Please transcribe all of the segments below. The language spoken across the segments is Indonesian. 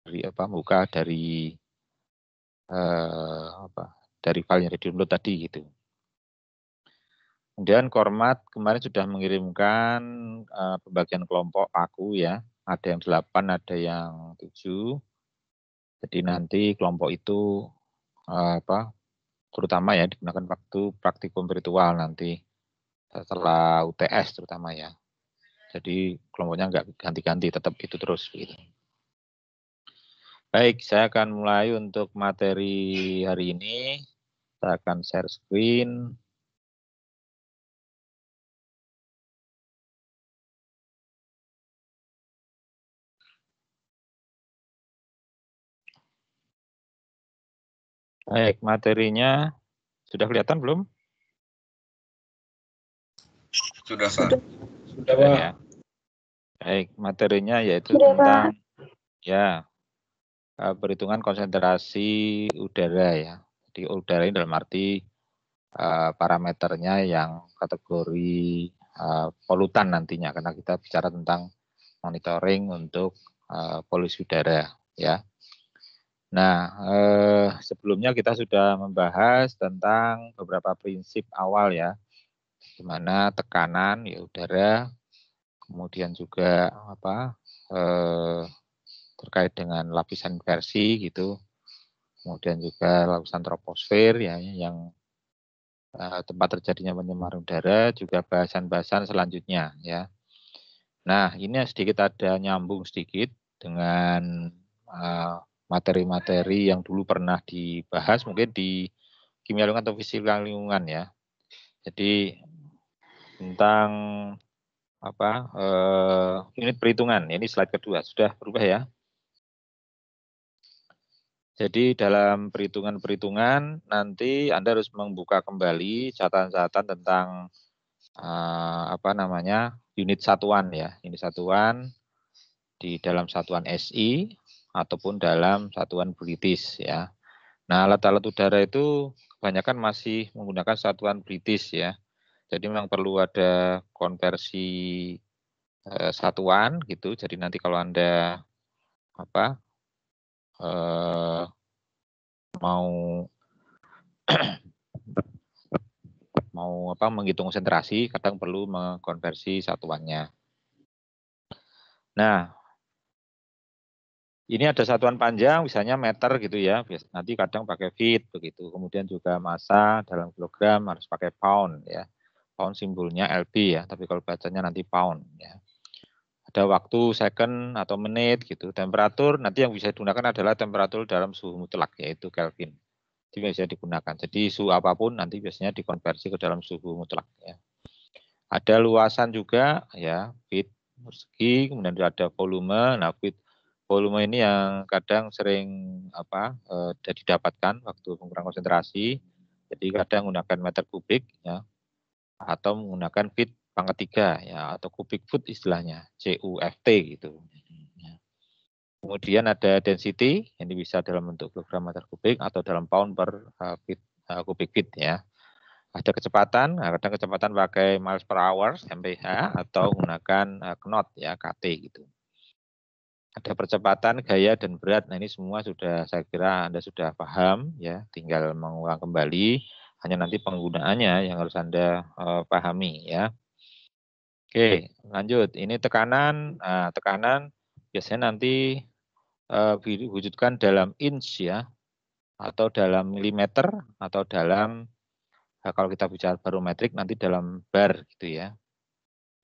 buka dari dari file yang di-download tadi gitu. Kemudian Kormat kemarin sudah mengirimkan pembagian kelompok paku ya. Ada yang 8, ada yang 7. Jadi nanti kelompok itu terutama ya digunakan waktu praktikum virtual nanti setelah UTS terutama ya. Jadi kelompoknya nggak ganti-ganti, tetap itu terus gitu. Baik, saya akan mulai untuk materi hari ini. Saya akan share screen. Baik, materinya sudah kelihatan belum? Sudah, Pak. Sudah, ya. Baik, materinya yaitu tentang ya perhitungan konsentrasi udara ya. Jadi udara ini dalam arti parameternya yang kategori polutan nantinya, karena kita bicara tentang monitoring untuk polusi udara ya. Nah, sebelumnya kita sudah membahas tentang beberapa prinsip awal ya, di mana tekanan ya udara, kemudian juga terkait dengan lapisan inversi gitu, kemudian juga lapisan troposfer ya yang tempat terjadinya pencemaran udara, juga bahasan-bahasan selanjutnya ya. Nah, ini sedikit ada nyambung sedikit dengan materi-materi yang dulu pernah dibahas mungkin di kimia lingkungan atau fisika lingkungan ya. Jadi tentang unit perhitungan. Ini slide kedua sudah berubah ya. Jadi dalam perhitungan-perhitungan nanti Anda harus membuka kembali catatan-catatan tentang unit satuan ya, unit satuan di dalam satuan SI ataupun dalam satuan British ya. Nah, alat-alat udara itu kebanyakan masih menggunakan satuan British ya. Jadi memang perlu ada konversi satuan gitu. Jadi nanti kalau Anda mau menghitung konsentrasi, kadang perlu mengkonversi satuannya. Nah, ini ada satuan panjang, misalnya meter gitu ya. Nanti kadang pakai feet begitu. Kemudian juga massa dalam kilogram harus pakai pound ya. Pound simbolnya LB ya, tapi kalau bacanya nanti pound ya. Ada waktu second atau menit gitu. Temperatur nanti yang bisa digunakan adalah temperatur dalam suhu mutlak yaitu Kelvin. Itu bisa digunakan. Jadi suhu apapun nanti biasanya dikonversi ke dalam suhu mutlak ya. Ada luasan juga ya, feet persegi, kemudian ada volume. Nah, feet volume ini yang kadang sering didapatkan waktu pengukuran konsentrasi. Jadi kadang menggunakan meter kubik ya, atau menggunakan feet pangkat 3 ya, atau kubik foot istilahnya, CUFT gitu. Kemudian ada density, ini bisa dalam bentuk kilogram meter kubik atau dalam pound per feet kubik feet ya. Ada kecepatan, kadang kecepatan pakai miles per hour (mph) atau menggunakan knot ya, KT gitu. Ada percepatan, gaya, dan berat. Nah, ini semua sudah saya kira Anda sudah paham ya, tinggal mengulang kembali. Hanya nanti penggunaannya yang harus Anda pahami ya. Oke, lanjut. Ini tekanan. Nah, tekanan biasanya nanti diwujudkan dalam inch ya, atau dalam milimeter, atau dalam kalau kita bicara barometrik nanti dalam bar gitu ya.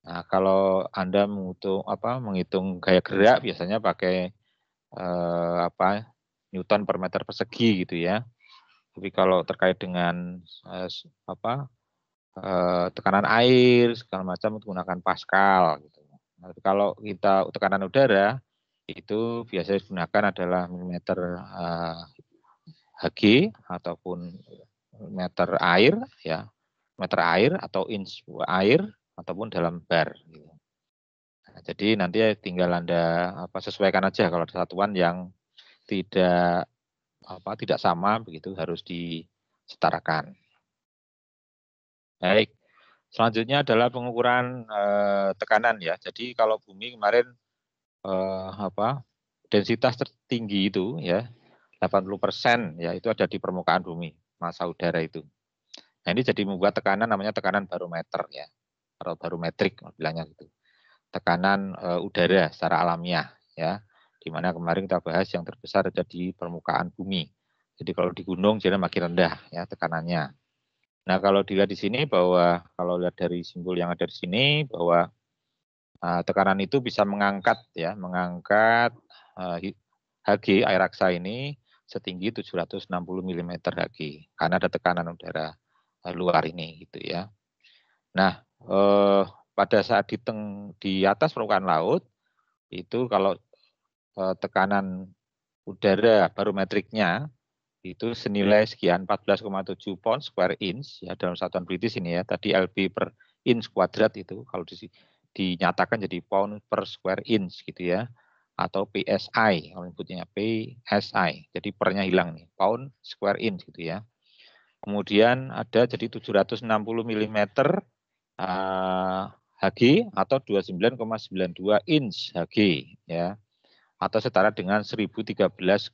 Nah, kalau Anda menghitung gaya gerak biasanya pakai Newton per meter persegi gitu ya. Tapi kalau terkait dengan tekanan air segala macam menggunakan Pascal gitu. Nah, kalau kita tekanan udara itu biasanya digunakan adalah milimeter Hg ataupun meter air ya, meter air atau inch air ataupun dalam bar gitu. Nah, jadi nanti tinggal Anda sesuaikan aja kalau ada satuan yang tidak sama begitu harus disetarakan. Baik. Selanjutnya adalah pengukuran tekanan ya. Jadi kalau bumi kemarin densitas tertinggi itu ya 80% ya itu ada di permukaan bumi, massa udara itu. Nah, ini jadi membuat tekanan namanya tekanan barometer ya. Atau barometrik bilangnya gitu. Tekanan udara secara alamiah ya. Di mana kemarin kita bahas yang terbesar ada di permukaan bumi. Jadi kalau di gunung jadi makin rendah ya tekanannya. Nah, kalau dilihat di sini bahwa kalau lihat dari simbol yang ada di sini bahwa tekanan itu bisa mengangkat ya, mengangkat Hg air raksa ini setinggi 760 mm Hg karena ada tekanan udara luar ini gitu ya. Nah, pada saat di atas permukaan laut itu kalau tekanan udara barometriknya itu senilai sekian 14,7 pound square inch ya dalam satuan British ini ya. Tadi LB per inch kuadrat itu kalau dinyatakan jadi pound per square inch gitu ya. Atau PSI, kalau menyebutnya PSI. Jadi pernya hilang nih, pound square inch gitu ya. Kemudian ada jadi 760 mm Hg atau 29,92 inch Hg ya. Atau setara dengan 1013,25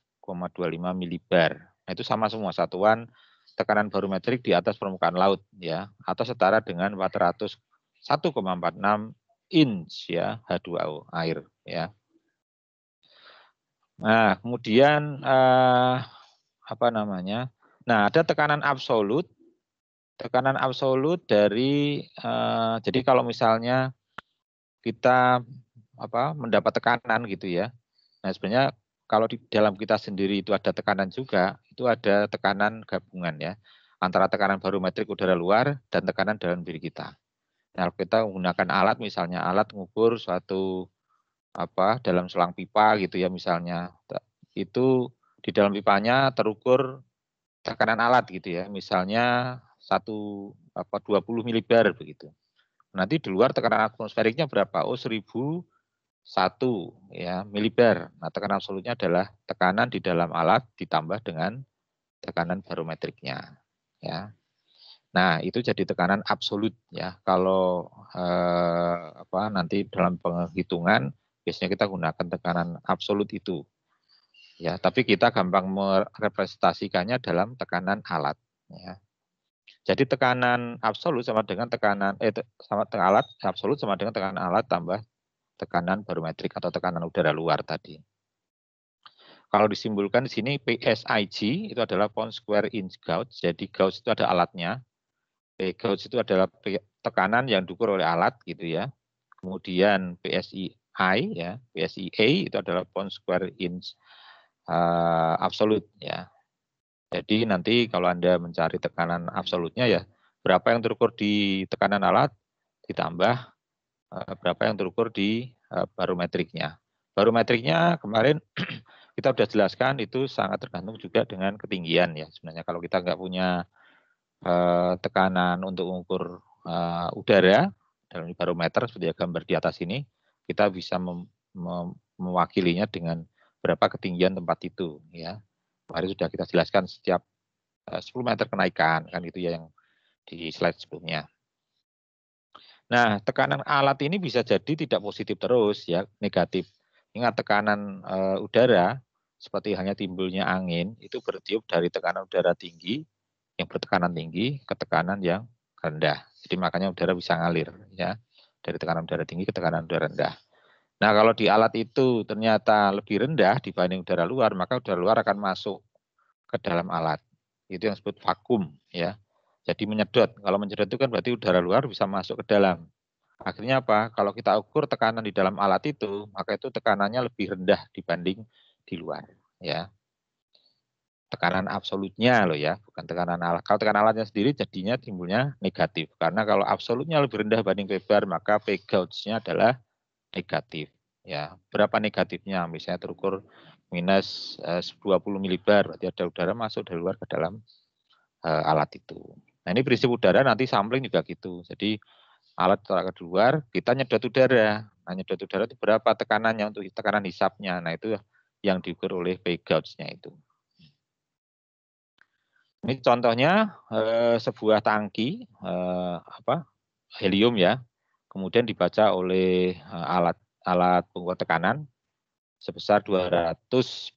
milibar. Nah, itu sama semua satuan tekanan barometrik di atas permukaan laut ya, atau setara dengan 401,46 inch ya H2O air ya. Nah, kemudian apa namanya? Nah, ada tekanan absolut. Tekanan absolut dari jadi kalau misalnya kita mendapat tekanan gitu ya. Nah, sebenarnya kalau di dalam kita sendiri itu ada tekanan juga, itu ada tekanan gabungan ya, antara tekanan barometrik udara luar dan tekanan dalam diri kita. Nah, kita menggunakan alat, misalnya alat mengukur suatu dalam selang pipa gitu ya misalnya, itu di dalam pipanya terukur tekanan alat gitu ya, misalnya 20 milibar begitu. Nanti di luar tekanan atmosferiknya berapa? Oh 1001 ya milibar. Nah, tekanan absolutnya adalah tekanan di dalam alat ditambah dengan tekanan barometriknya ya. Nah, itu jadi tekanan absolut ya. Kalau nanti dalam penghitungan biasanya kita gunakan tekanan absolut itu. Ya, tapi kita gampang merepresentasikannya dalam tekanan alat ya. Jadi tekanan absolut sama dengan tekanan alat absolut sama dengan tekanan alat tambah tekanan barometrik atau tekanan udara luar tadi. Kalau disimbolkan di sini PSIG itu adalah pound square inch gauge. Jadi gauge itu ada alatnya. Gauge itu adalah tekanan yang diukur oleh alat gitu ya. Kemudian PSI ya, PSIA itu adalah pound square inch absolut ya. Jadi nanti kalau Anda mencari tekanan absolutnya ya berapa yang terukur di tekanan alat ditambah berapa yang terukur di barometriknya. Barometriknya kemarin kita sudah jelaskan itu sangat tergantung juga dengan ketinggian ya. Sebenarnya kalau kita nggak punya tekanan untuk mengukur udara dalam barometer seperti gambar di atas ini, kita bisa mewakilinya dengan berapa ketinggian tempat itu ya. Kemarin sudah kita jelaskan setiap 10 meter kenaikan kan itu ya yang di slide sebelumnya. Nah, tekanan alat ini bisa jadi tidak positif terus ya, negatif. Ingat tekanan udara seperti hanya timbulnya angin itu bertiup dari tekanan udara tinggi yang bertekanan tinggi ke tekanan yang rendah. Jadi makanya udara bisa ngalir ya dari tekanan udara tinggi ke tekanan udara rendah. Nah, kalau di alat itu ternyata lebih rendah dibanding udara luar, maka udara luar akan masuk ke dalam alat. Itu yang disebut vakum ya. Jadi menyedot. Kalau menyedot itu kan berarti udara luar bisa masuk ke dalam. Akhirnya apa? Kalau kita ukur tekanan di dalam alat itu, maka itu tekanannya lebih rendah dibanding di luar ya. Tekanan absolutnya loh ya, bukan tekanan alat. Kalau tekanan alatnya sendiri jadinya timbulnya negatif. Karena kalau absolutnya lebih rendah banding P bar, maka P gauge-nya adalah negatif. Ya, berapa negatifnya? Misalnya terukur minus 20 milibar, berarti ada udara masuk dari luar ke dalam alat itu. Nah, ini prinsip udara nanti sampling juga gitu. Jadi alat taruh ke luar, kita nyedot udara. Nah, nyedot udara itu berapa tekanannya untuk tekanan hisapnya. Nah, itu yang diukur oleh P gauge-nya itu. Ini contohnya sebuah tangki helium ya, kemudian dibaca oleh alat pengukur tekanan. sebesar 200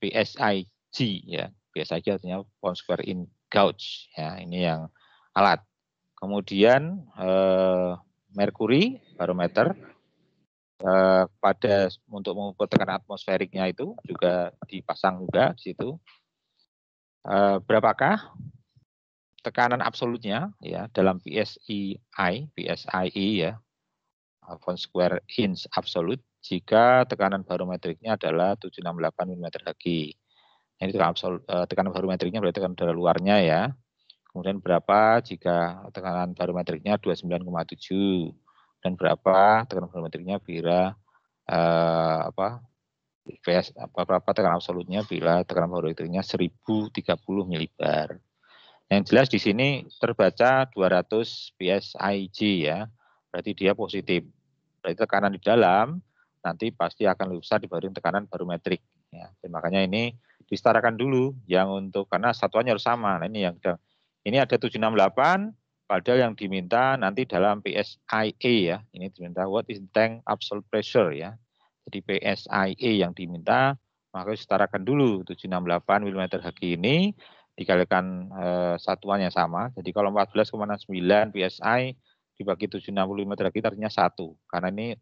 PSIG ya. PSIG artinya pound square in gauge ya. Ini yang alat. Kemudian merkuri barometer pada untuk mengukur tekanan atmosferiknya itu juga dipasang juga di situ. Berapakah tekanan absolutnya ya dalam PSIE ya, pound square inch absolute jika tekanan barometriknya adalah 768 mm Hg. Ini tekanan barometriknya berarti tekanan udara luarnya ya. Kemudian berapa jika tekanan barometriknya 29,7 dan berapa tekanan barometriknya bila berapa tekanan absolutnya bila tekanan barometriknya 1030 milibar. Yang jelas di sini terbaca 200 PSIG ya. Berarti dia positif. Berarti tekanan di dalam nanti pasti akan lebih besar dibanding tekanan barometrik ya. Dan makanya ini disetarakan dulu yang untuk karena satuannya harus sama. Nah, ini ada 768 padahal yang diminta nanti dalam PSIE ya. Ini diminta what is tank absolute pressure ya. Jadi PSIE yang diminta maka disetarakan dulu 768 mm Hg ini dikalikan satuannya sama. Jadi kalau 14,69 PSI dibagi 760 mm Hg artinya 1. Karena ini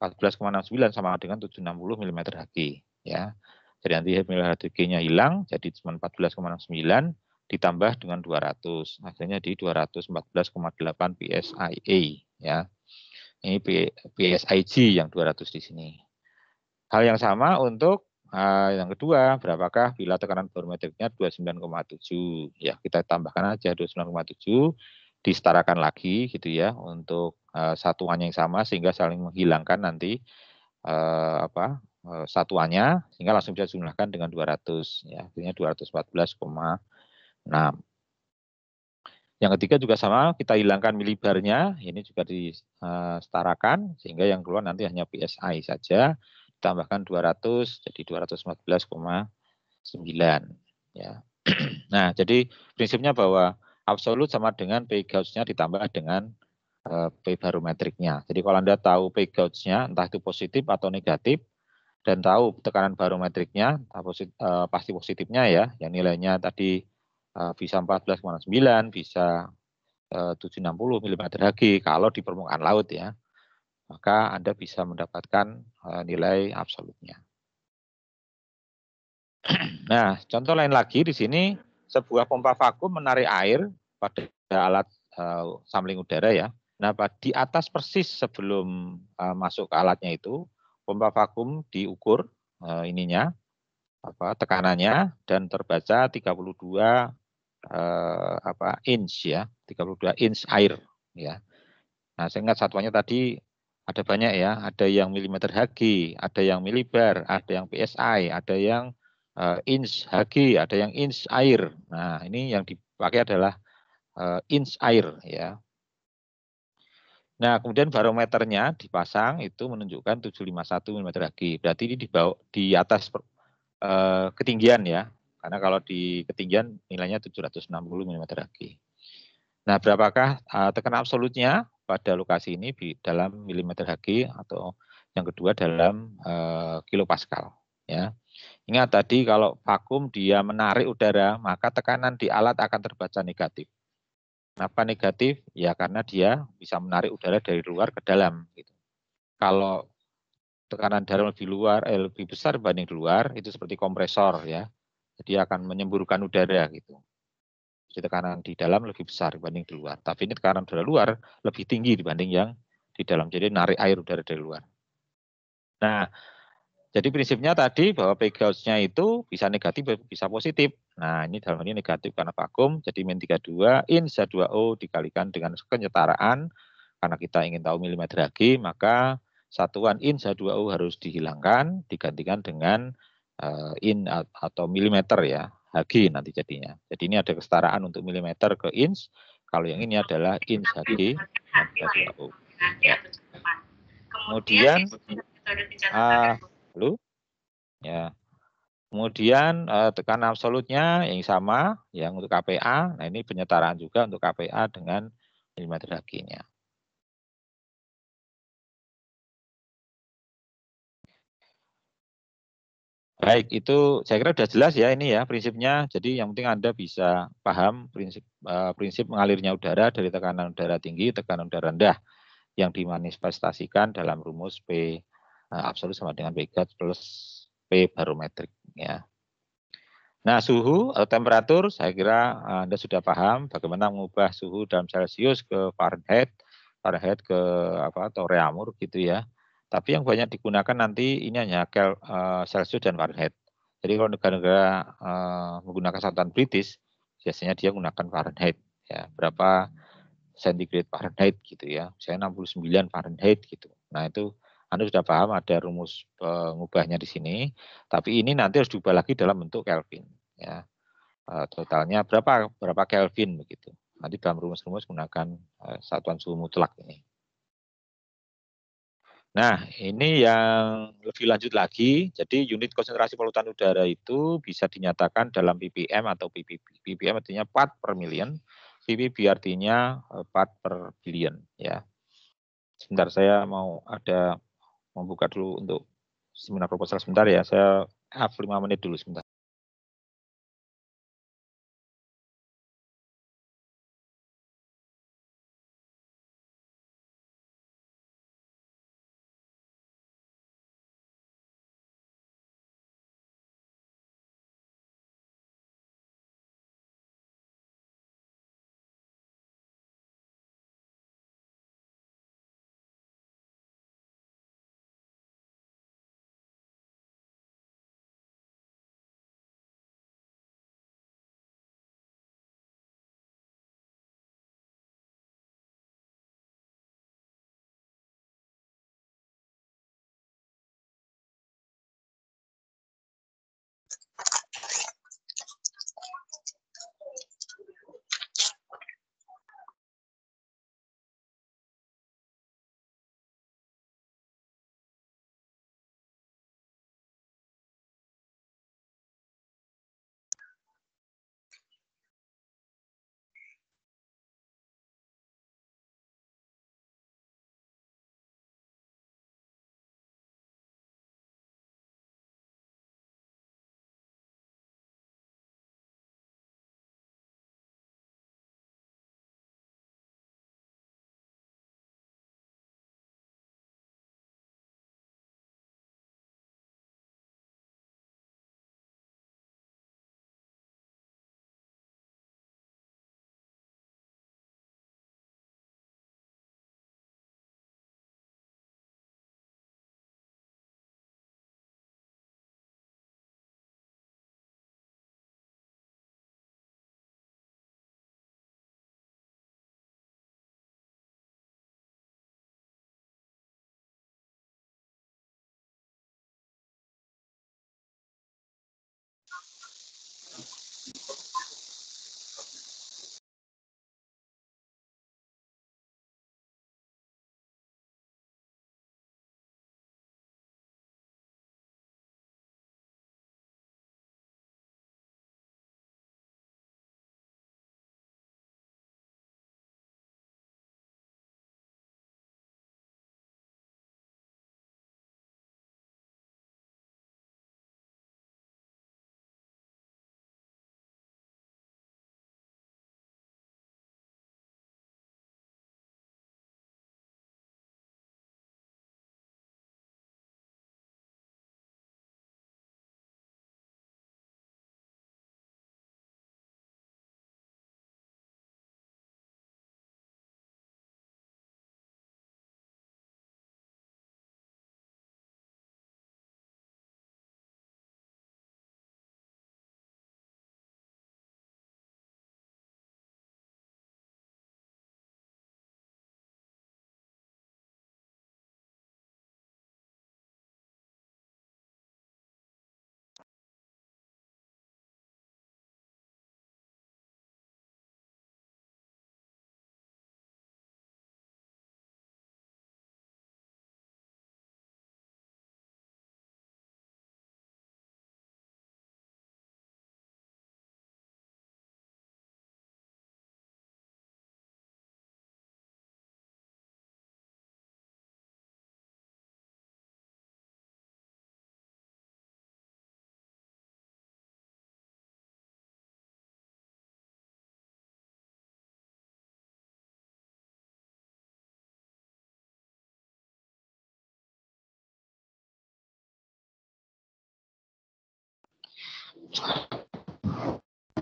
14,69 sama dengan 760 mm Hg ya. Jadi nanti Hg-nya hilang jadi cuma 14,69 ditambah dengan 200. Hasilnya di 214,8 PSIA ya. Ini PSIG yang 200 di sini. Hal yang sama untuk yang kedua, berapakah bila tekanan barometriknya 29,7? Ya, kita tambahkan aja 29,7 disetarakan lagi gitu ya untuk satuan yang sama sehingga saling menghilangkan nanti satuannya sehingga langsung bisa jumlahkan dengan 200 ya, artinya 214,6. Yang ketiga juga sama, kita hilangkan milibarnya, ini juga disetarakan sehingga yang keluar nanti hanya PSI saja, ditambahkan 200 jadi 214,9 ya. Nah, jadi prinsipnya bahwa absolut sama dengan P gauge-nya ditambah dengan P barometriknya. Jadi kalau Anda tahu P gauge-nya entah itu positif atau negatif dan tahu tekanan barometriknya pasti positifnya ya, yang nilainya tadi bisa 14,9, bisa 760 mm Hg kalau di permukaan laut ya, maka Anda bisa mendapatkan nilai absolutnya. Nah, contoh lain lagi di sini sebuah pompa vakum menarik air pada alat sampling udara ya. Nah, di atas persis sebelum masuk ke alatnya itu, pompa vakum diukur tekanannya dan terbaca 32 inch ya, 32 inch air ya. Nah, saya ingat satuannya tadi ada banyak ya, ada yang milimeter Hg, ada yang milibar, ada yang PSI, ada yang inch Hg, ada yang inch air. Nah, ini yang dipakai adalah inch air ya. Nah, kemudian barometernya dipasang itu menunjukkan 751 mm Hg. Berarti ini di atas ketinggian ya. Karena kalau di ketinggian nilainya 760 mm Hg. Nah, berapakah tekanan absolutnya pada lokasi ini di dalam milimeter Hg atau yang kedua dalam kilopascal ya. Ingat tadi kalau vakum dia menarik udara, maka tekanan di alat akan terbaca negatif. Kenapa negatif? Ya karena dia bisa menarik udara dari luar ke dalam gitu. Kalau tekanan dalam lebih besar dibanding di luar, itu seperti kompresor ya. Jadi akan menyemburkan udara gitu. Jadi tekanan di dalam lebih besar dibanding di luar. Tapi ini tekanan udara luar lebih tinggi dibanding yang di dalam. Jadi narik air udara dari luar. Nah, jadi prinsipnya tadi bahwa P gauge-nya itu bisa negatif bisa positif. Nah, ini dalam ini negatif karena vakum. Jadi min 32 in H2O dikalikan dengan kenyetaraan. Karena kita ingin tahu milimeter Hg, maka satuan in H2O harus dihilangkan, digantikan dengan in atau milimeter ya. Hg nanti jadinya. Jadi ini ada kesetaraan untuk milimeter ke inch. Kalau yang ini adalah inch Hg dan H2O. Ya. Kemudian lalu ya. Kemudian tekanan absolutnya yang sama yang untuk KPA. Nah, ini penyetaraan juga untuk KPA dengan milimeter Hg-nya. Baik, itu saya kira sudah jelas ya ini ya prinsipnya. Jadi yang penting Anda bisa paham prinsip mengalirnya udara dari tekanan udara tinggi, tekanan udara rendah yang dimanifestasikan dalam rumus P absolut sama dengan P gas plus P barometrik ya. Nah, suhu atau temperatur saya kira Anda sudah paham bagaimana mengubah suhu dalam Celcius ke Fahrenheit, Fahrenheit ke apa atau Reaumur gitu ya. Tapi yang banyak digunakan nanti ini hanya Celsius dan Fahrenheit. Jadi kalau negara-negara menggunakan satuan British, biasanya dia menggunakan Fahrenheit ya. Berapa centigrade Fahrenheit gitu ya. Misalnya 69 Fahrenheit gitu. Nah, itu Anda sudah paham ada rumus pengubahnya di sini, tapi ini nanti harus diubah lagi dalam bentuk Kelvin ya. Totalnya berapa Kelvin begitu. Nanti dalam rumus-rumus menggunakan satuan suhu mutlak ini. Nah, ini yang lebih lanjut lagi. Jadi unit konsentrasi polutan udara itu bisa dinyatakan dalam ppm atau ppb. ppm artinya part per million, ppb artinya part per billion ya. Sebentar saya mau membuka dulu untuk seminar proposal sebentar ya. Saya 5 menit dulu sebentar.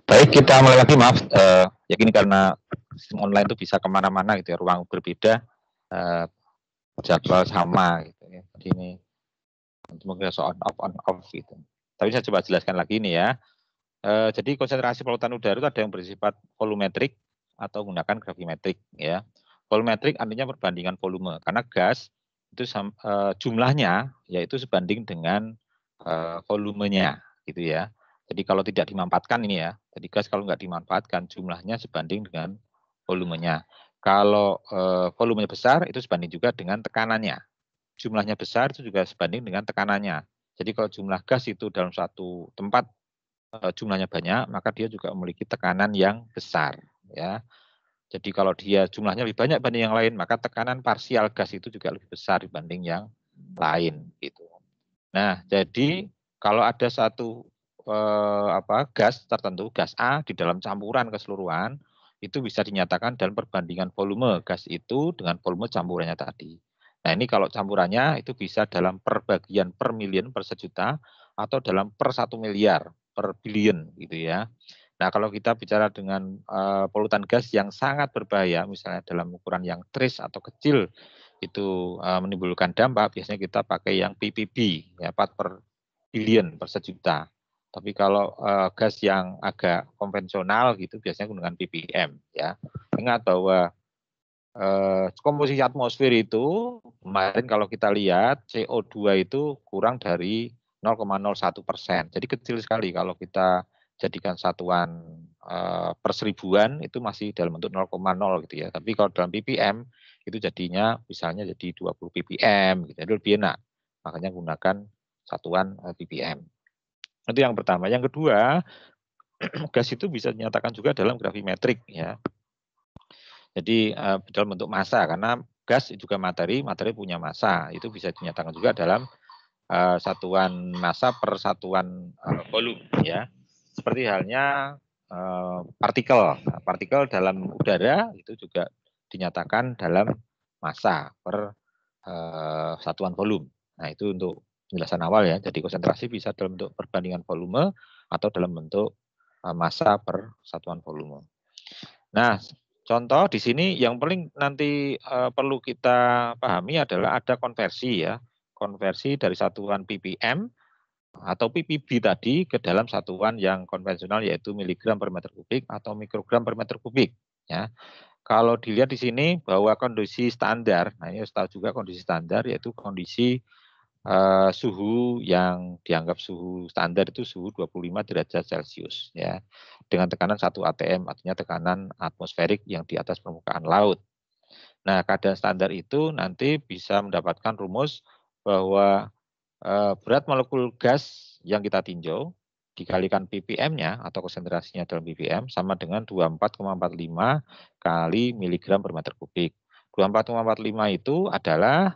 Baik, kita mulai lagi, maaf. Ya gini, karena sistem online itu bisa kemana-mana gitu ya, ruang berbeda, jadwal sama gitu ya. Jadi ini mungkin on off gitu. Tapi saya coba jelaskan lagi ini ya. Jadi konsentrasi polutan udara itu ada yang bersifat volumetrik atau menggunakan gravimetrik ya. Volumetrik artinya perbandingan volume, karena gas itu jumlahnya yaitu sebanding dengan volumenya gitu ya. Jadi kalau tidak dimanfaatkan ini ya, jadi gas kalau nggak dimanfaatkan jumlahnya sebanding dengan volumenya. Kalau volumenya besar itu sebanding juga dengan tekanannya. Jumlahnya besar itu juga sebanding dengan tekanannya. Jadi kalau jumlah gas itu dalam suatu tempat jumlahnya banyak, maka dia juga memiliki tekanan yang besar ya. Jadi kalau dia jumlahnya lebih banyak dibanding yang lain, maka tekanan parsial gas itu juga lebih besar dibanding yang lain gitu. Nah, jadi kalau ada satu gas tertentu, gas A di dalam campuran keseluruhan, itu bisa dinyatakan dalam perbandingan volume gas itu dengan volume campurannya tadi. Nah, ini kalau campurannya itu bisa dalam perbagian per million per sejuta atau dalam per 1 miliar per billion gitu ya. Nah, kalau kita bicara dengan polutan gas yang sangat berbahaya, misalnya dalam ukuran yang trace atau kecil, itu menimbulkan dampak, biasanya kita pakai yang ppb, ya, part per billion per sejuta. Tapi kalau gas yang agak konvensional gitu, biasanya menggunakan ppm. Ya, ingat bahwa komposisi atmosfer itu kemarin kalau kita lihat CO2 itu kurang dari 0,01%. Jadi kecil sekali kalau kita jadikan satuan per seribuan itu masih dalam bentuk 0,0 gitu ya. Tapi kalau dalam ppm itu jadinya misalnya jadi 20 ppm gitu. Jadi lebih enak. Makanya gunakan satuan ppm. Itu yang pertama. Yang kedua, gas itu bisa dinyatakan juga dalam gravimetrik ya. Jadi dalam bentuk massa, karena gas juga materi punya massa, itu bisa dinyatakan juga dalam satuan massa per satuan volume ya. Seperti halnya partikel. Nah, partikel dalam udara itu juga dinyatakan dalam massa per satuan volume. Nah, itu untuk penjelasan awal ya. Jadi konsentrasi bisa dalam bentuk perbandingan volume atau dalam bentuk massa per satuan volume. Nah, contoh di sini yang paling nanti perlu kita pahami adalah ada konversi ya. Konversi dari satuan ppm atau ppb tadi ke dalam satuan yang konvensional yaitu miligram per meter kubik atau mikrogram per meter kubik ya. Kalau dilihat di sini bahwa kondisi standar, nah ini harus tahu juga kondisi standar yaitu kondisi suhu yang dianggap suhu standar itu suhu 25 derajat Celcius ya. Dengan tekanan 1 atm, artinya tekanan atmosferik yang di atas permukaan laut. Nah, keadaan standar itu nanti bisa mendapatkan rumus bahwa berat molekul gas yang kita tinjau dikalikan ppm-nya atau konsentrasinya dalam ppm sama dengan 24,45 kali miligram per meter kubik. 24,45 itu adalah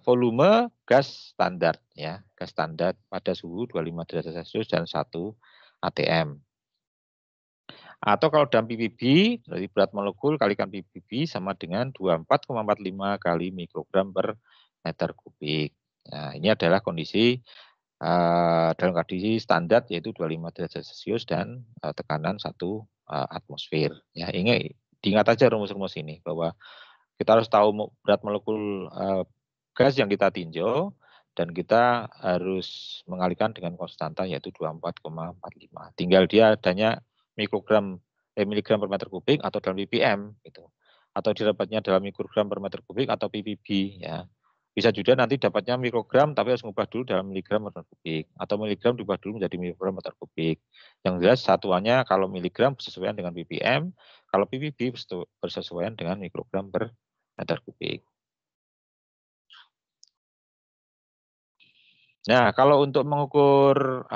volume gas standar ya, gas standar pada suhu 25 derajat Celcius dan 1 atm. Atau kalau dalam ppb, berarti berat molekul kalikan ppb sama dengan 24,45 kali mikrogram per meter kubik. Nah, ini adalah kondisi dalam kondisi standar yaitu 25 derajat Celcius dan tekanan 1 atmosfer. Ya, diingat aja rumus-rumus ini bahwa kita harus tahu berat molekul gas yang kita tinjau dan kita harus mengalihkan dengan konstanta yaitu 24,45. Tinggal dia adanya miligram per meter kubik atau dalam ppm gitu. Atau didapatnya dalam mikrogram per meter kubik atau ppb ya. Bisa juga nanti dapatnya mikrogram tapi harus mengubah dulu dalam miligram per meter kubik atau miligram diubah dulu menjadi mikrogram per meter kubik. Yang jelas satuannya kalau miligram bersesuaian dengan ppm, kalau ppb bersesuaian dengan mikrogram per meter kubik. Nah, kalau untuk mengukur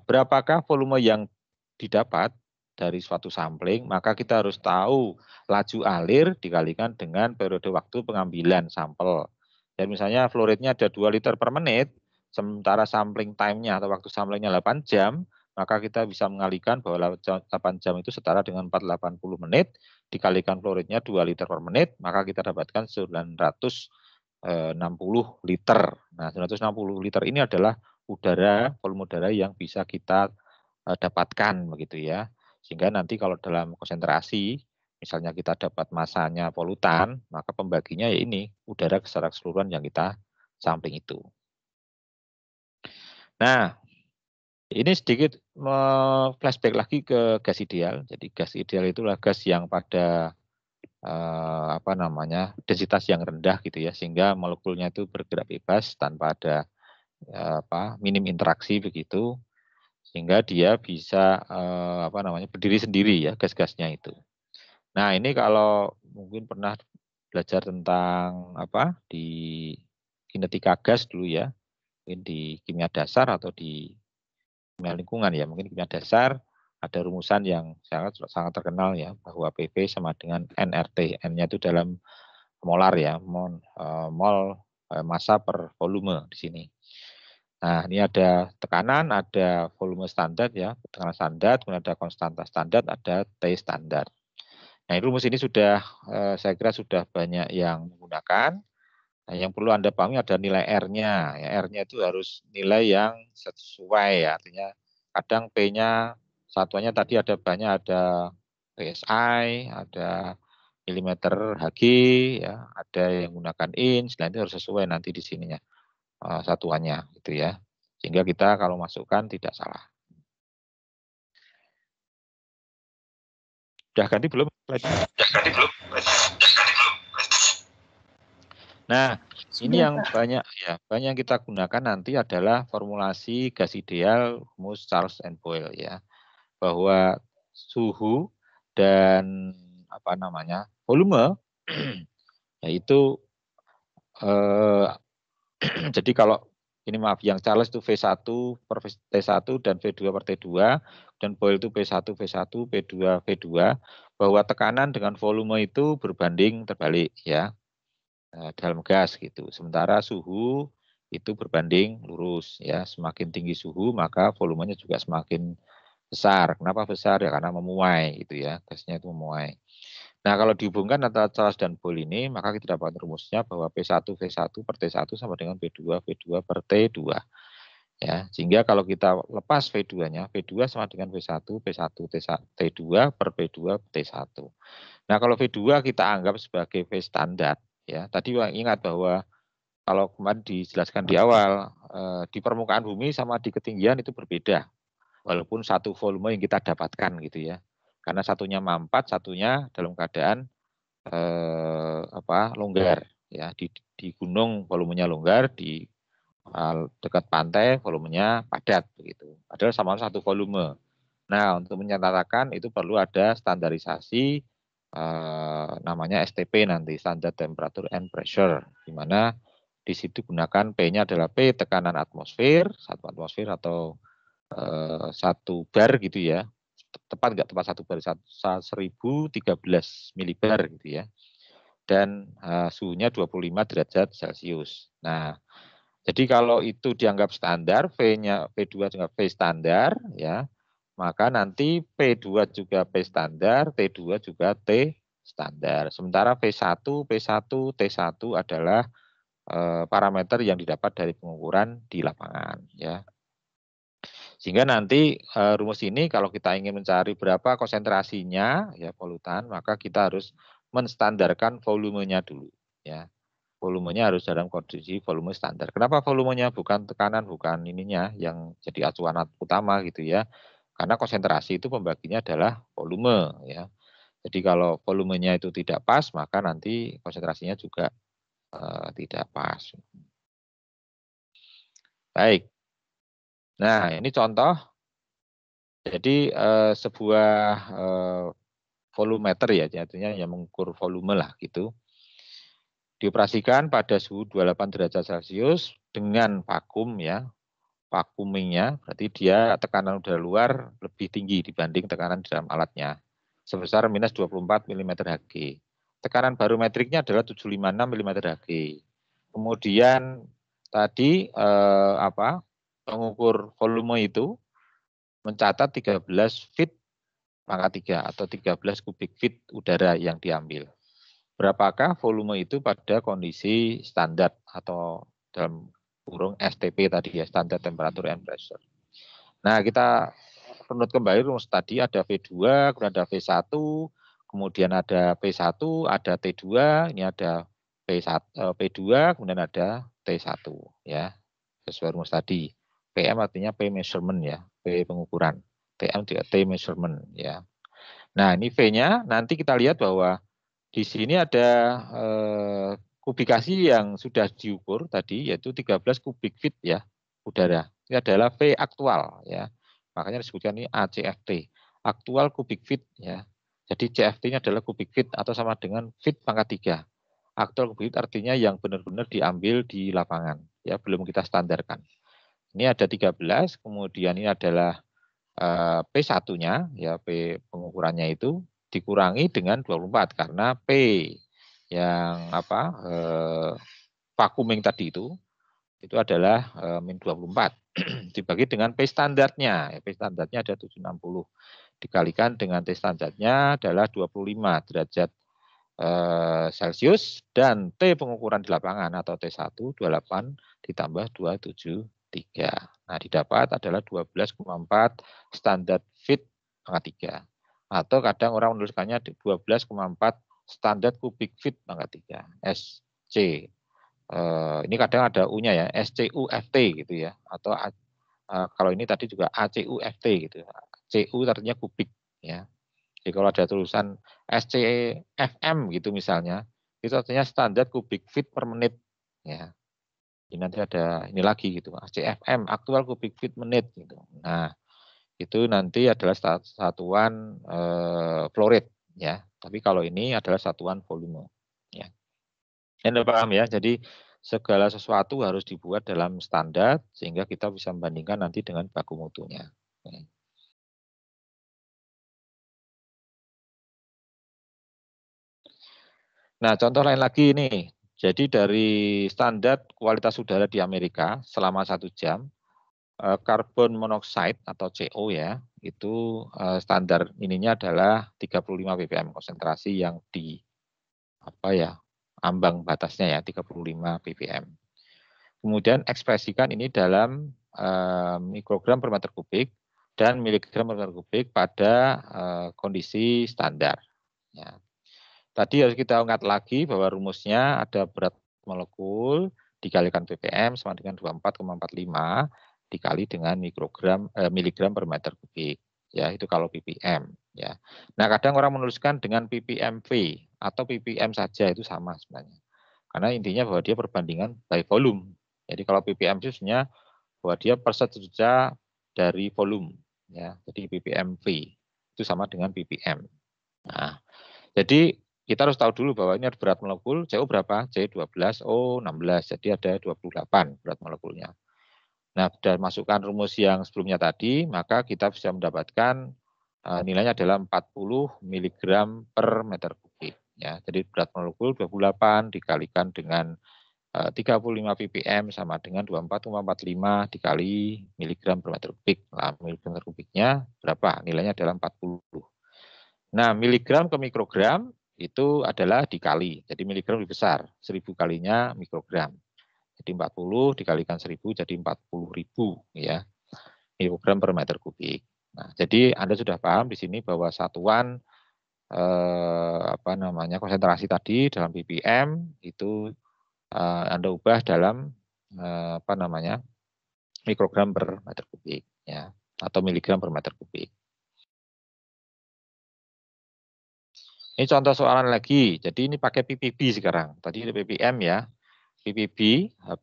berapakah volume yang didapat dari suatu sampling, maka kita harus tahu laju alir dikalikan dengan periode waktu pengambilan sampel. Dan misalnya flow rate-nya ada 2 liter per menit, sementara sampling time-nya atau waktu samplingnya 8 jam, maka kita bisa mengalihkan bahwa 8 jam itu setara dengan 480 menit, dikalikan flow rate-nya 2 liter per menit, maka kita dapatkan 960 liter. Nah, 960 liter ini adalah volume udara yang bisa kita dapatkan begitu ya. Sehingga nanti kalau dalam konsentrasi, misalnya kita dapat masanya polutan, maka pembaginya ya ini udara secara keseluruhan yang kita sampling itu. Nah, ini sedikit flashback lagi ke gas ideal. Jadi gas ideal itulah gas yang pada densitas yang rendah gitu ya, sehingga molekulnya itu bergerak bebas tanpa ada minim interaksi begitu, sehingga dia bisa berdiri sendiri ya gas-gasnya itu. Nah ini kalau mungkin pernah belajar tentang di kinetika gas dulu ya, mungkin di kimia dasar atau di kimia lingkungan ya, mungkin kimia dasar ada rumusan yang sangat terkenal ya, bahwa PV sama dengan nRT. N-nya itu dalam molar ya, mol massa per volume di sini. Nah, ini ada tekanan, ada volume standar ya, tekanan standar, kemudian ada konstanta standar, ada T standar. Nah, rumus ini sudah saya kira sudah banyak yang menggunakan. Nah, yang perlu Anda pahami ada nilai R-nya. Ya, R-nya itu harus nilai yang sesuai ya. Artinya kadang P-nya satuannya tadi ada banyak, ada PSI, ada milimeter Hg, ya, ada yang menggunakan inch. Nah, itu harus sesuai nanti di sininya satuannya gitu ya. Sehingga kita kalau masukkan tidak salah. Sudah ganti belum? Sudah ganti belum? Nah, ini yang banyak yang kita gunakan nanti adalah formulasi gas ideal rumus Charles and Boyle ya, bahwa suhu dan volume yaitu jadi kalau ini yang Charles itu V1 per T1 dan V2 per T2, dan Boyle itu P1 V1, P2 V2, bahwa tekanan dengan volume itu berbanding terbalik ya. Dalam gas gitu. Sementara suhu itu berbanding lurus ya. Semakin tinggi suhu maka volumenya juga semakin besar. Kenapa besar ya? Karena memuai gitu ya. Gasnya itu memuai. Nah, kalau dihubungkan antara Charles dan Boyle ini, maka kita dapat rumusnya bahwa P1 V1 per T1 sama dengan P2 V2 per T2. Ya, sehingga kalau kita lepas V2-nya, V2 sama dengan V1 P1 T2 per P2 T1. Nah, kalau V2 kita anggap sebagai V standar, ya. Tadi ingat bahwa kalau kemarin dijelaskan di awal, di permukaan bumi sama di ketinggian itu berbeda. Walaupun satu volume yang kita dapatkan gitu ya. Karena satunya mampat, satunya dalam keadaan longgar ya. Di gunung volumenya longgar, di dekat pantai volumenya padat begitu. Padahal sama satu volume. Nah, untuk menyatakan itu perlu ada standarisasi namanya STP nanti, standar temperature and pressure, di mana di situ gunakan P-nya adalah P tekanan atmosfer, 1 atmosfer atau 1 bar gitu ya. Tepat nggak tepat 1 bar, 1013 milibar gitu ya. Dan suhunya 25 derajat Celcius. Nah, jadi kalau itu dianggap standar, V-nya P2 juga V standar ya, maka nanti P2 juga P standar, T2 juga T standar. Sementara P1, P1, T1 adalah parameter yang didapat dari pengukuran di lapangan ya. Sehingga nanti rumus ini kalau kita ingin mencari berapa konsentrasinya ya polutan, maka kita harus menstandarkan volumenya dulu ya. Volumenya harus dalam kondisi volume standar. Kenapa volumenya bukan tekanan, bukan ininya yang jadi acuan utama gitu ya. Karena konsentrasi itu pembaginya adalah volume ya. Jadi kalau volumenya itu tidak pas, maka nanti konsentrasinya juga tidak pas. Baik. Nah, ini contoh. Jadi sebuah volumeter ya, artinya yang mengukur volume lah gitu. Dioperasikan pada suhu 28 derajat Celcius dengan vakum ya. Vakumingnya berarti dia tekanan udara luar lebih tinggi dibanding tekanan di dalam alatnya. Sebesar minus 24 mm Hg. Tekanan barometriknya adalah 756 mm Hg. Kemudian tadi mengukur volume itu mencatat 13 feet pangkat 3 atau 13 kubik feet udara yang diambil. Berapakah volume itu pada kondisi standar atau dalam kurung STP tadi ya, standar temperature and pressure. Nah, kita runut kembali rumus tadi, ada V2, kemudian ada V1, kemudian ada P1, ada T2, ini ada P2, kemudian ada T1 ya. Sesuai rumus tadi. PM artinya P measurement ya, P pengukuran. TM juga T measurement ya. Nah, ini V-nya nanti kita lihat bahwa di sini ada kubikasi yang sudah diukur tadi, yaitu 13 kubik feet ya, udara. Ini adalah V aktual ya. Makanya disebutkan ini ACFT, aktual kubik feet ya. Jadi CFT-nya adalah kubik feet atau sama dengan feet pangkat 3. Aktual kubik feet artinya yang benar-benar diambil di lapangan ya, belum kita standarkan. Ini ada 13, kemudian ini adalah P1-nya ya, P pengukurannya itu dikurangi dengan 24 karena P yang vacuuming tadi itu adalah min 24 dibagi dengan P standarnya. P standarnya ada 760 dikalikan dengan T standarnya adalah 25 derajat Celcius dan T pengukuran di lapangan atau T1 28 ditambah 273. Nah, didapat adalah 12,4 standar feet pangkat 3. Atau kadang orang menuliskannya 12,4 standar kubik feet pangkat 3. SC. Ini kadang ada U-nya ya, SCUFT gitu ya. Atau kalau ini tadi juga ACUFT gitu. CU artinya kubik ya. Jadi kalau ada tulisan SCFM gitu misalnya, itu artinya standar kubik feet per menit ya. Ini nanti ada ini lagi gitu, SCFM aktual kubik feet menit gitu. Nah, itu nanti adalah satuan flow rate ya. Tapi kalau ini adalah satuan volume ya. Anda paham ya? Jadi segala sesuatu harus dibuat dalam standar sehingga kita bisa membandingkan nanti dengan baku mutunya. Nah, contoh lain lagi ini. Jadi dari standar kualitas udara di Amerika selama 1 jam, karbon monoksida atau CO ya, itu standar ininya adalah 35 ppm konsentrasi yang di ambang batasnya ya 35 ppm. Kemudian ekspresikan ini dalam mikrogram per meter kubik dan miligram per meter kubik pada kondisi standar. Ya. Tadi harus kita ingat lagi bahwa rumusnya ada berat molekul dikalikan ppm sama dengan 24,45 dikali dengan miligram per meter kubik. Ya, itu kalau ppm ya. Nah, kadang orang menuliskan dengan ppmv atau ppm saja itu sama sebenarnya. Karena intinya bahwa dia perbandingan by volume. Jadi kalau ppm itu sebenarnya bahwa dia persetujuan dari volume ya. Jadi ppmv itu sama dengan ppm. Nah, jadi kita harus tahu dulu bahwa ini ada berat molekul, CO berapa? C12, O16, jadi ada 28 berat molekulnya. Nah, sudah masukkan rumus yang sebelumnya tadi, maka kita bisa mendapatkan nilainya adalah 40 mg per meter kubik. Ya, jadi berat molekul 28 dikalikan dengan 35 ppm sama dengan 24,45 dikali miligram per meter kubik. Nah, miligram per kubiknya berapa? Nilainya adalah 40. Nah, miligram ke mikrogram itu adalah dikali. Jadi miligram lebih besar, 1000 kalinya mikrogram. Jadi 40 dikalikan 1000 jadi 40.000 ya. Mikrogram per meter kubik. Nah, jadi Anda sudah paham di sini bahwa satuan konsentrasi tadi dalam ppm itu Anda ubah dalam mikrogram per meter kubik ya atau miligram per meter kubik. Ini contoh soalan lagi. Jadi ini pakai ppb sekarang. Tadi ada ppm ya. ppb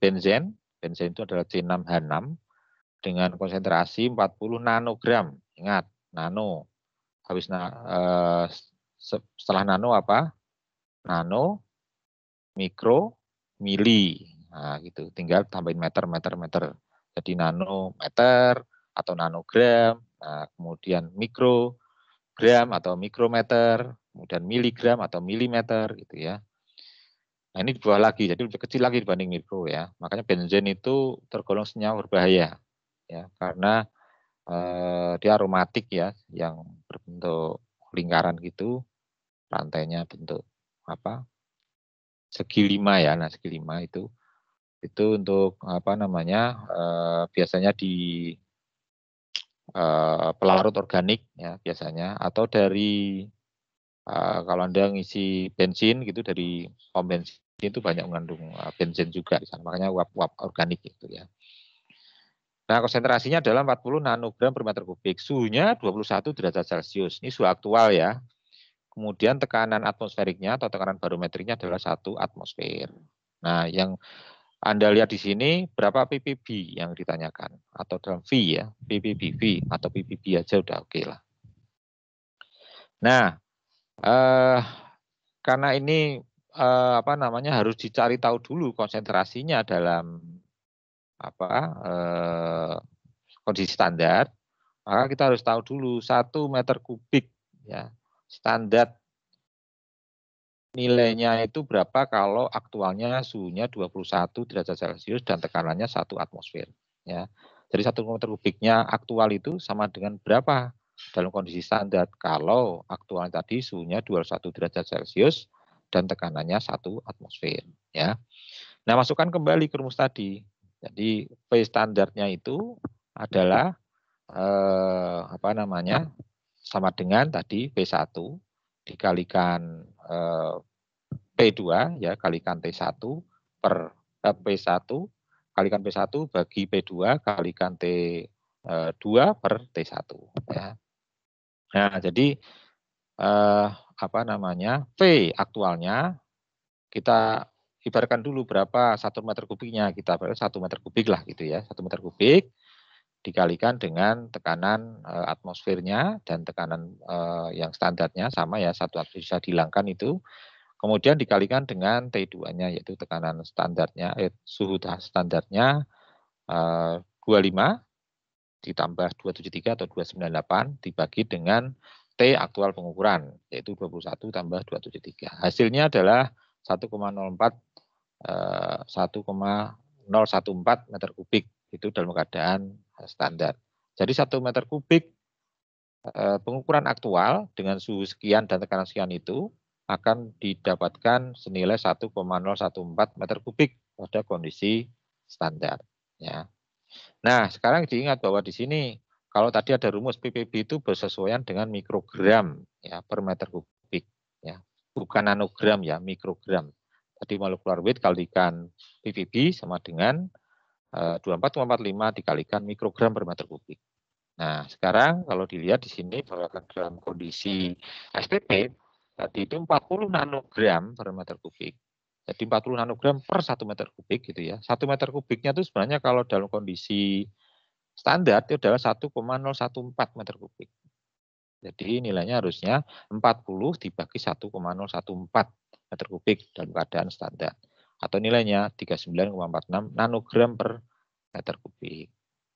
benzen itu adalah C6H6 dengan konsentrasi 40 nanogram. Ingat, nano. Setelah nano apa? Nano, mikro, mili. Nah, gitu. Tinggal tambahin meter. Jadi nanometer atau nanogram. Nah, kemudian mikrogram atau mikrometer, kemudian miligram atau milimeter gitu ya. Nah, ini di bawah lagi, jadi lebih kecil lagi dibanding mikro ya. Makanya benzen itu tergolong senyawa berbahaya ya, karena dia aromatik ya, yang berbentuk lingkaran gitu, rantainya bentuk segi 5 ya. Nah, segi 5 itu Itu untuk apa namanya, biasanya di pelarut organik ya biasanya, atau dari kalau Anda ngisi bensin gitu dari pom bensin itu banyak mengandung bensin juga di sana, makanya uap-uap organik gitu ya. Nah, konsentrasinya adalah 40 nanogram per meter kubik. Suhunya 21 derajat Celcius. Ini suhu aktual ya. Kemudian tekanan atmosferiknya atau tekanan barometriknya adalah 1 atmosfer. Nah, yang Anda lihat di sini berapa ppb yang ditanyakan atau dalam V ya, ppb atau ppb aja udah oke lah. Nah, karena ini apa namanya harus dicari tahu dulu konsentrasinya dalam apa kondisi standar, maka kita harus tahu dulu 1 meter kubik ya standar nilainya itu berapa kalau aktualnya suhunya 21 derajat Celcius dan tekanannya 1 atmosfer ya. Jadi 1 meter kubiknya aktual itu sama dengan berapa dalam kondisi standar kalau aktual tadi suhunya 21 derajat Celcius dan tekanannya 1 atmosfer ya. Nah, masukkan kembali ke rumus tadi. Jadi V standarnya itu adalah apa namanya? Sama dengan tadi V1 dikalikan P2 ya kalikan T1 per P1 kalikan P1 bagi P2 kalikan T2 per T1 ya. Nah, jadi apa namanya? V aktualnya kita ibaratkan dulu berapa 1 meter kubiknya, kita ibaratkan 1 meter kubik lah gitu ya, 1 meter kubik dikalikan dengan tekanan atmosfernya dan tekanan yang standarnya sama ya, 1 bisa dihilangkan itu. Kemudian dikalikan dengan T2-nya yaitu tekanan standarnya, suhu standarnya 25 ditambah 273 atau 298 dibagi dengan T aktual pengukuran yaitu 21 tambah 273. Hasilnya adalah 1,04 1,014 meter kubik itu dalam keadaan standar. Jadi 1 meter kubik pengukuran aktual dengan suhu sekian dan tekanan sekian itu akan didapatkan senilai 1,014 meter kubik pada kondisi standar ya. Nah, sekarang diingat bahwa di sini kalau tadi ada rumus ppb itu bersesuaian dengan mikrogram ya per meter kubik ya. Bukan nanogram ya, mikrogram. Tadi molecular weight kalikan ppb sama dengan 24,45 dikalikan mikrogram per meter kubik. Nah, sekarang kalau dilihat di sini bahwa dalam kondisi SPP tadi itu 40 nanogram per meter kubik. Jadi 40 nanogram per 1 meter kubik gitu ya. 1 meter kubiknya itu sebenarnya kalau dalam kondisi standar itu adalah 1,014 meter kubik. Jadi nilainya harusnya 40 dibagi 1,014 meter kubik dalam keadaan standar. Atau nilainya 39,46 nanogram per meter kubik.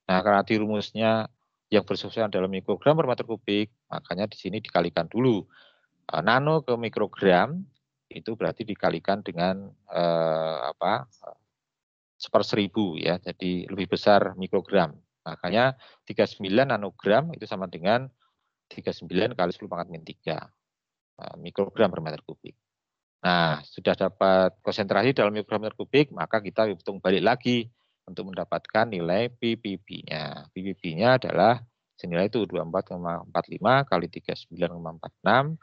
Nah, karena di rumusnya yang bersesuaian dalam mikrogram per meter kubik, makanya di sini dikalikan dulu. Nano ke mikrogram itu berarti dikalikan dengan seper-1000 ya, jadi lebih besar mikrogram. Makanya 39 nanogram itu sama dengan 39 kali 10 pangkat min 3 mikrogram per meter kubik. Nah, sudah dapat konsentrasi dalam mikrogram meter kubik, maka kita hitung balik lagi untuk mendapatkan nilai ppb-nya. ppb-nya adalah senilai itu 24,45 kali 39,46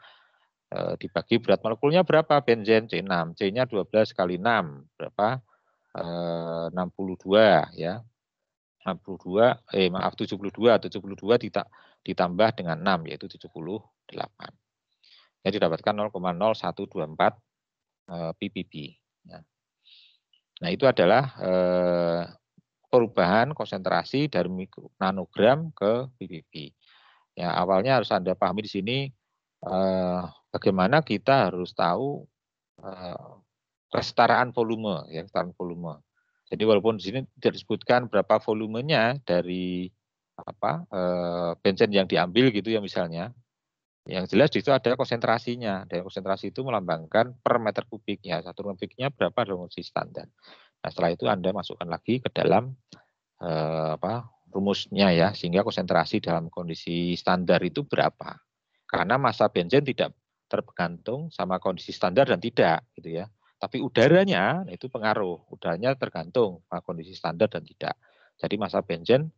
dibagi berat molekulnya berapa? Benzen C6. C-nya 12 kali 6 berapa? 62 ya. 62 maaf 72 ditambah dengan 6 yaitu 78. Jadi didapatkan 0,0124 ppb. Ya. Nah, itu adalah perubahan konsentrasi dari nanogram ke ppb. Ya, awalnya harus Anda pahami di sini bagaimana kita harus tahu kesetaraan volume, ya, kesetaraan volume. Jadi walaupun di sini tidak disebutkan berapa volumenya dari bensin yang diambil gitu ya misalnya, yang jelas di situ ada konsentrasinya. Dan konsentrasi itu melambangkan per meter kubiknya. 1 meter kubiknya berapa dalam kondisi standar. Nah, setelah itu Anda masukkan lagi ke dalam rumusnya ya, sehingga konsentrasi dalam kondisi standar itu berapa. Karena massa bensin tidak tergantung sama kondisi standar dan tidak gitu ya. Tapi udaranya itu pengaruh. Udaranya tergantung kondisi standar dan tidak. Jadi massa benzen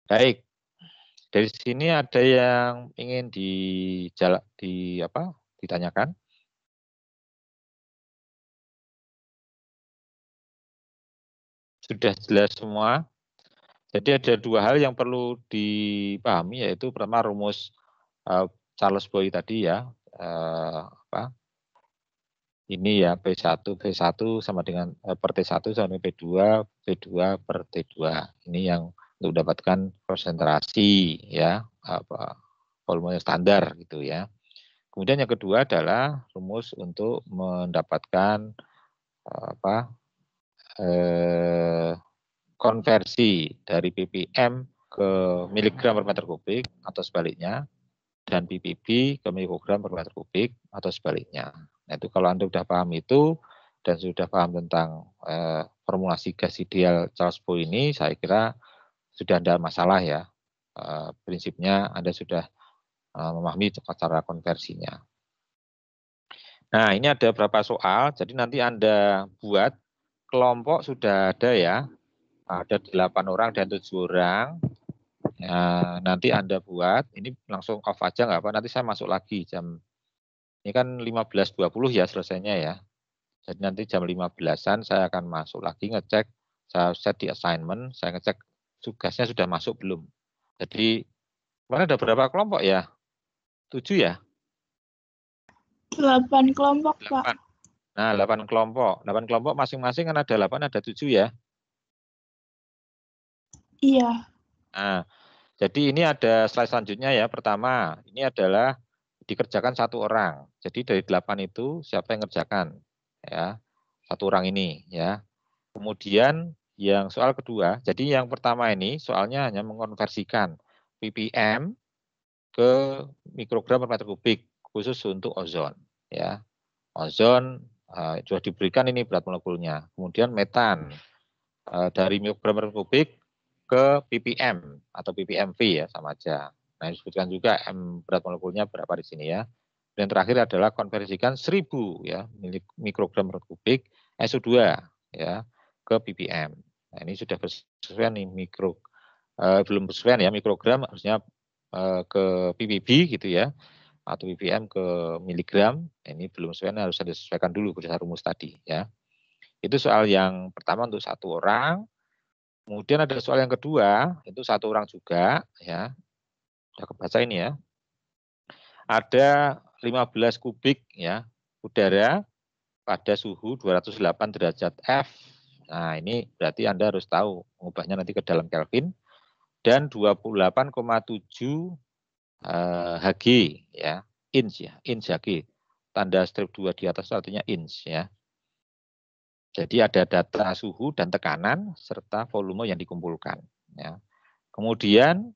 baik. Dari sini ada yang ingin ditanyakan? Sudah jelas semua. Jadi ada dua hal yang perlu dipahami, yaitu pertama rumus Charles Boy tadi ya, ini ya P1 sama dengan per T1 sama dengan P2 per T2. Ini yang untuk mendapatkan konsentrasi ya, volume standar gitu ya. Kemudian yang kedua adalah rumus untuk mendapatkan konversi dari ppm ke miligram per meter kubik atau sebaliknya, dan ppb ke mikrogram per meter kubik atau sebaliknya. Nah, itu kalau Anda sudah paham itu dan sudah paham tentang formulasi gas ideal Charles Boy ini, saya kira sudah ada masalah ya. Prinsipnya Anda sudah memahami cara konversinya. Nah, ini ada beberapa soal, jadi nanti Anda buat kelompok sudah ada ya, ada 8 orang dan 7 orang. Ya, nanti Anda buat, ini langsung off aja nggak apa, nanti saya masuk lagi jam, ini kan 15.20 ya selesainya ya. Jadi nanti jam 15-an saya akan masuk lagi ngecek, saya set di assignment, saya ngecek tugasnya sudah masuk belum. Jadi, kemarin ada berapa kelompok ya? 7 ya? 8 kelompok, 8. Pak. Nah, 8 kelompok. 8 kelompok masing-masing kan ada 8, ada 7 ya? Iya. Nah, jadi ini ada slide selanjutnya ya. Pertama, ini adalah dikerjakan 1 orang. Jadi dari 8 itu siapa yang ngerjakan? Ya, 1 orang ini ya. Kemudian yang soal kedua, jadi yang pertama ini soalnya hanya mengonversikan ppm ke mikrogram per meter kubik khusus untuk ozon ya. Ozon sudah diberikan ini berat molekulnya. Kemudian metan dari mikrogram per kubik ke ppm atau ppmv ya, sama aja. Nah, disebutkan juga M berat molekulnya berapa di sini ya. Dan terakhir adalah konversikan 1000 ya mikrogram per kubik SO2 ya ke ppm. Nah, ini sudah bersesuaian nih belum bersesuaian ya, mikrogram harusnya ke ppb gitu ya, atau ppm ke miligram. Ini belum sesuai, harus disesuaikan dulu berdasarkan rumus tadi ya. Itu soal yang pertama untuk 1 orang. Kemudian ada soal yang kedua, itu 1 orang juga ya. Sudah kebaca ini ya. Ada 15 kubik ya udara pada suhu 208 derajat F. Nah, ini berarti Anda harus tahu mengubahnya nanti ke dalam Kelvin, dan 28,7 Hg ya, inch ya, inch Hg. Tanda strip 2 di atas artinya inch ya. Jadi ada data suhu dan tekanan serta volume yang dikumpulkan ya. Kemudian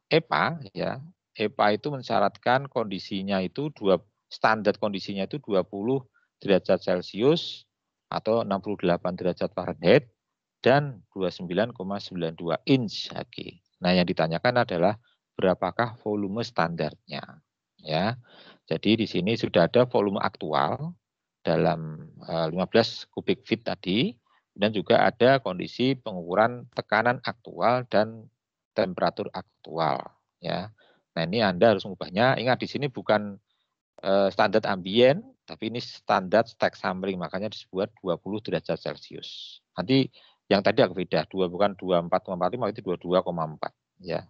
EPA ya. EPA itu mensyaratkan kondisinya itu standar kondisinya itu 20 derajat Celcius atau 68 derajat Fahrenheit dan 29,92 inch Hg. Nah, yang ditanyakan adalah berapakah volume standarnya ya. Jadi di sini sudah ada volume aktual dalam 15 kubik feet tadi, dan juga ada kondisi pengukuran tekanan aktual dan temperatur aktual ya. Nah, ini Anda harus mengubahnya. Ingat di sini bukan standar ambien, tapi ini standar stack sampling, makanya disebut 20 derajat Celcius. Nanti yang tadi agak beda, bukan 24,45, itu 22,4 ya,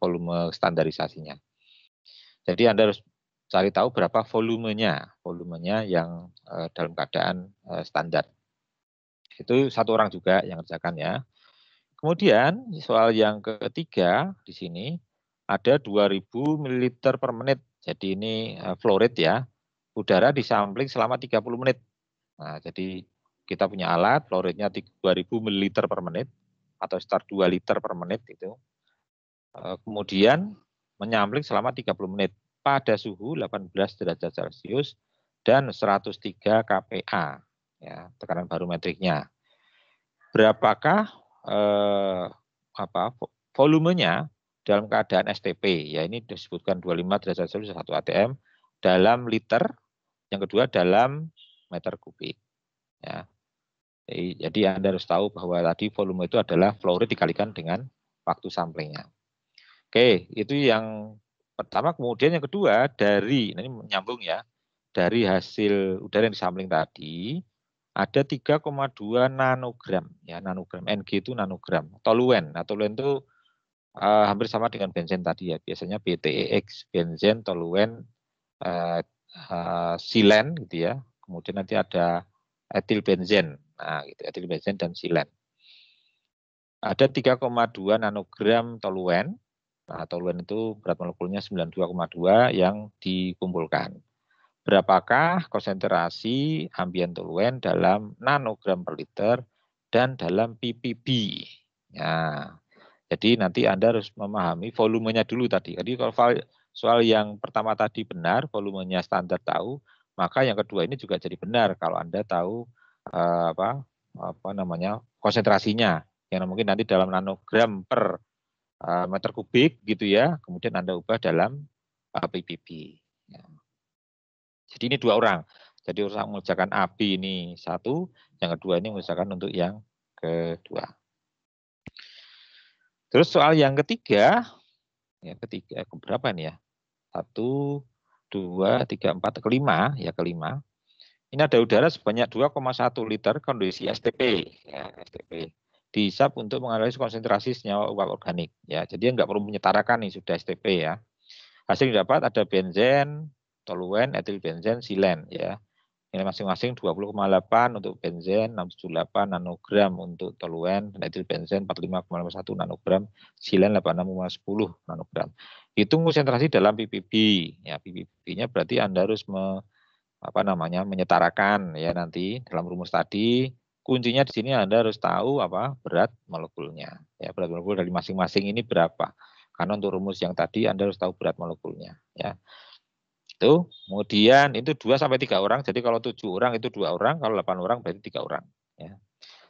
volume standarisasinya. Jadi Anda harus cari tahu berapa volumenya yang dalam keadaan standar. Itu 1 orang juga yang kerjakan ya. Kemudian soal yang ketiga di sini ada 2000 ml per menit. Jadi ini flow rate ya. Udara disampling selama 30 menit. Nah, jadi kita punya alat flow rate-nya 2000 ml per menit atau sekitar 2 liter per menit itu. Kemudian menyampling selama 30 menit pada suhu 18 derajat Celcius dan 103 kPa ya, tekanan barometriknya. Berapakah volumenya dalam keadaan STP. Ya, ini disebutkan 25 derajat Celcius 1 atm dalam liter, yang kedua dalam meter kubik. Ya. Jadi Anda harus tahu bahwa tadi volume itu adalah flow rate dikalikan dengan waktu samplingnya. Oke, itu yang pertama. Kemudian yang kedua, dari ini menyambung ya, dari hasil udara yang disampling tadi ada 3,2 nanogram ya, nanogram. Ng itu nanogram. Toluen. Nah, toluen itu hampir sama dengan benzen tadi ya. Biasanya BTEX, benzen, toluen, silen gitu ya. Kemudian nanti ada etil benzen. Nah, gitu, etil benzen dan silen. Ada 3,2 nanogram toluen. Nah, toluen itu berat molekulnya 92,2 yang dikumpulkan. Berapakah konsentrasi ambien toluen dalam nanogram per liter dan dalam ppb? Nah, jadi nanti Anda harus memahami volumenya dulu tadi. Jadi kalau soal yang pertama tadi benar, volumenya standar tahu, maka yang kedua ini juga jadi benar kalau Anda tahu apa namanya konsentrasinya. Yang mungkin nanti dalam nanogram per meter kubik gitu ya, kemudian Anda ubah dalam ppb. Ya. Jadi ini 2 orang. Jadi orang mengerjakan AB ini 1, yang kedua ini mengerjakan untuk yang kedua. Terus soal yang ketiga berapa nih ya? 1, 2, 3, 4, kelima ya, kelima. Ini ada udara sebanyak 2,1 liter kondisi STP ya, STP. Dihisap untuk menganalisis konsentrasi senyawa uap organik ya. Jadi nggak perlu menyetarakan nih, sudah STP ya. Hasil yang didapat ada benzen, toluen, etil benzen, silen ya. Ini masing-masing 20,8 untuk benzen, 678 nanogram untuk toluen, dan etil benzen 45,1 nanogram, silen 86,10 nanogram. Hitung konsentrasi dalam ppb. Ya, ppb-nya berarti Anda harus menyetarakan ya nanti dalam rumus tadi. Kuncinya di sini Anda harus tahu berat molekulnya. Ya, berat molekul dari masing-masing ini berapa. Karena untuk rumus yang tadi Anda harus tahu berat molekulnya ya. Itu. Kemudian itu 2 sampai 3 orang. Jadi kalau 7 orang itu 2 orang, kalau 8 orang berarti 3 orang ya.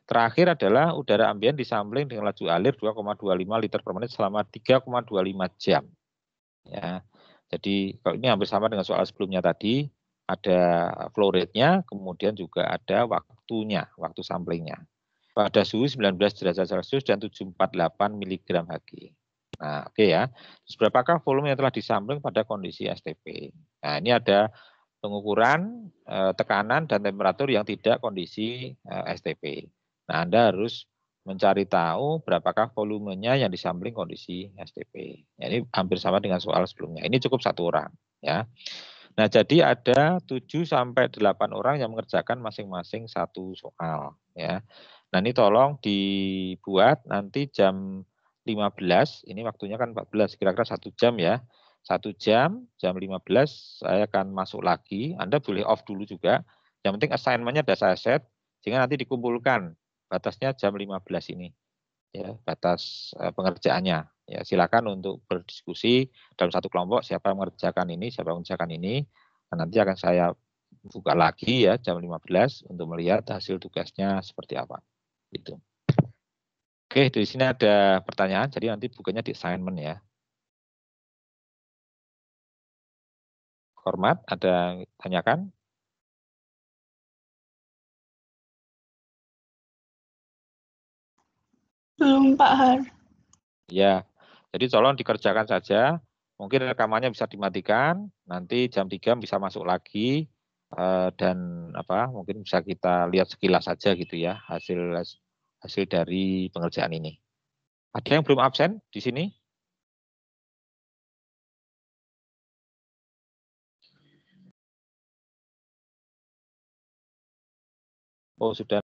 Terakhir adalah udara ambien disampling dengan laju alir 2,25 liter per menit selama 3,25 jam. Ya. Jadi kalau ini hampir sama dengan soal sebelumnya tadi, ada flow rate-nya, kemudian juga ada waktunya, waktu samplingnya. Pada suhu 19 derajat Celcius dan 748 mg Hg. Nah, oke ya. Terus berapakah volume yang telah disampling pada kondisi STP? Nah, ini ada pengukuran tekanan dan temperatur yang tidak kondisi STP. Nah, Anda harus mencari tahu berapakah volumenya yang disampling kondisi STP. Ya, ini hampir sama dengan soal sebelumnya. Ini cukup 1 orang ya. Nah, jadi ada 7 sampai 8 orang yang mengerjakan masing-masing 1 soal ya. Nah, ini tolong dibuat nanti jam 15, ini waktunya kan 14, kira-kira 1 jam ya. 1 jam, jam 15 saya akan masuk lagi. Anda boleh off dulu juga. Yang penting assignment-nya sudah saya set, sehingga nanti dikumpulkan. Batasnya jam 15 ini. Ya, batas pengerjaannya. Ya, silakan untuk berdiskusi dalam satu kelompok siapa yang mengerjakan ini, siapa yang mengerjakan ini. Nah, nanti akan saya buka lagi ya jam 15 untuk melihat hasil tugasnya seperti apa. Gitu. Oke, di sini ada pertanyaan, jadi nanti bukannya di assignment ya. Hormat, ada yang tanyakan? Belum, Pak Har. Ya, jadi tolong dikerjakan saja. Mungkin rekamannya bisa dimatikan, nanti jam 3 bisa masuk lagi, dan mungkin bisa kita lihat sekilas saja gitu ya, hasil dari pengerjaan ini. Ada yang belum absen di sini? Oh, sudah